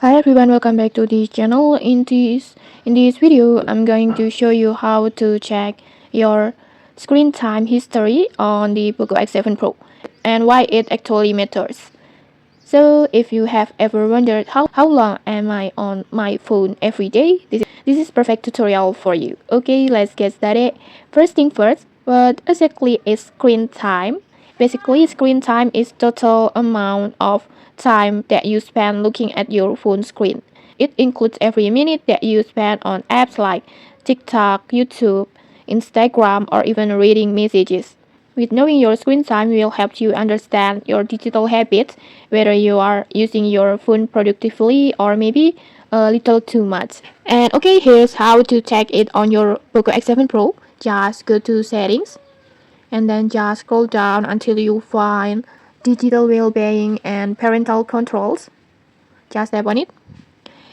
Hi everyone, welcome back to the channel. In this video, I'm going to show you how to check your screen time history on the Poco X7 Pro and why it actually matters. So, if you have ever wondered how long am I on my phone every day, this is perfect tutorial for you. Okay, let's get started. First thing first, what exactly is screen time? Basically, screen time is total amount of time that you spend looking at your phone screen. It includes every minute that you spend on apps like TikTok, YouTube, Instagram, or even reading messages. With knowing your screen time will help you understand your digital habits, whether you are using your phone productively or maybe a little too much. And okay, here's how to check it on your Poco X7 Pro. Just go to settings and then just scroll down until you find digital well-being and parental controls. Just tap on it.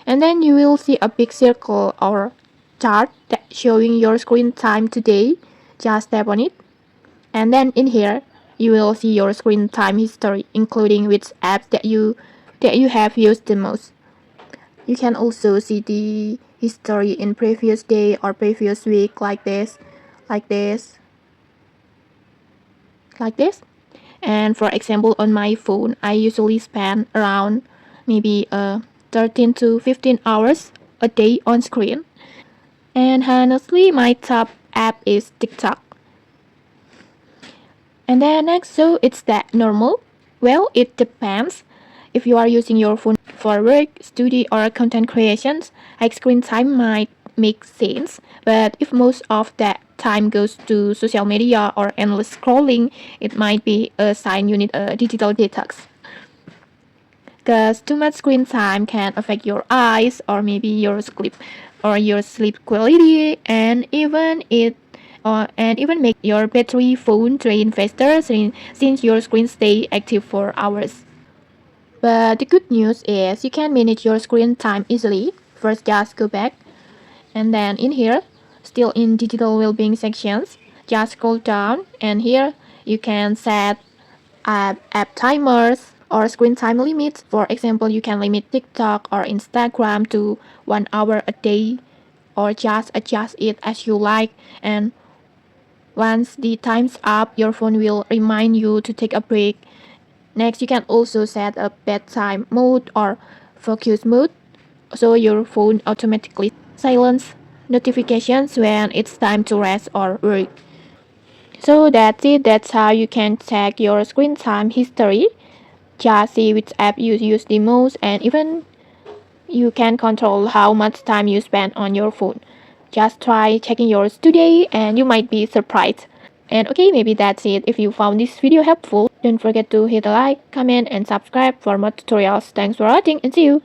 And then you will see a big circle or chart that showing your screen time today. Just tap on it. And then in here, you will see your screen time history, including which apps that you have used the most. You can also see the history in previous day or previous week like this, like this, like this. And for example, on my phone, I usually spend around maybe 13 to 15 hours a day on screen. And honestly, my top app is TikTok. And then next, so it's that normal? Well, it depends. If you are using your phone for work, study, or content creations, like screen time might make sense. But if most of that time goes to social media or endless scrolling, it might be a sign you need a digital detox. Because too much screen time can affect your eyes or maybe your sleep quality and even make your battery phone drain faster since your screen stay active for hours. But the good news is you can manage your screen time easily. First, just go back and then in here, still in digital well-being sections, just scroll down and here you can set app timers or screen time limits. For example, you can limit TikTok or Instagram to 1 hour a day or just adjust it as you like. And once the time's up, your phone will remind you to take a break. Next, you can also set a bedtime mode or focus mode so your phone automatically silence notifications when it's time to rest or work. So that's it. That's how you can check your screen time history. Just see which app you use the most and even you can control how much time you spend on your phone. Just try checking yours today and you might be surprised. And okay, maybe that's it. If you found this video helpful, don't forget to hit a like, comment, and subscribe for more tutorials. Thanks for watching and see you!